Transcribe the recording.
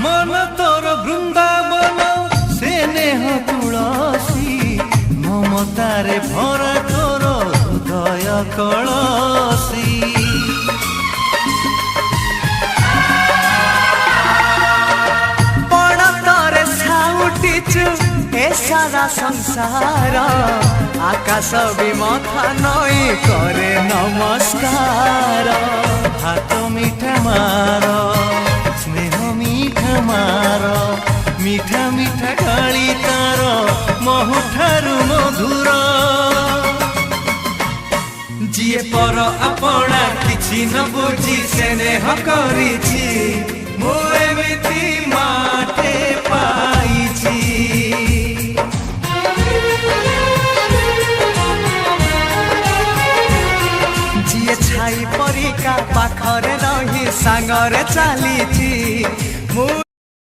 मन तोर बृंदावन स्नेह तुलसी ममतारे भरा तोर हृदय कलसी बड़ तोरे साउटिचु ए सारा संसार आकाश भी मथा नई करे नमस्कार हाथ मिठा मार स्नेह मिठा मार मिठा मिठा गाली तार महुठारु मधुर जिए पर आपणा किछि न बुझी स्नेह करिछि मु एमिति माटे पाइछि जिए छाई परिका पाखरे रही सांगरे चलीछि।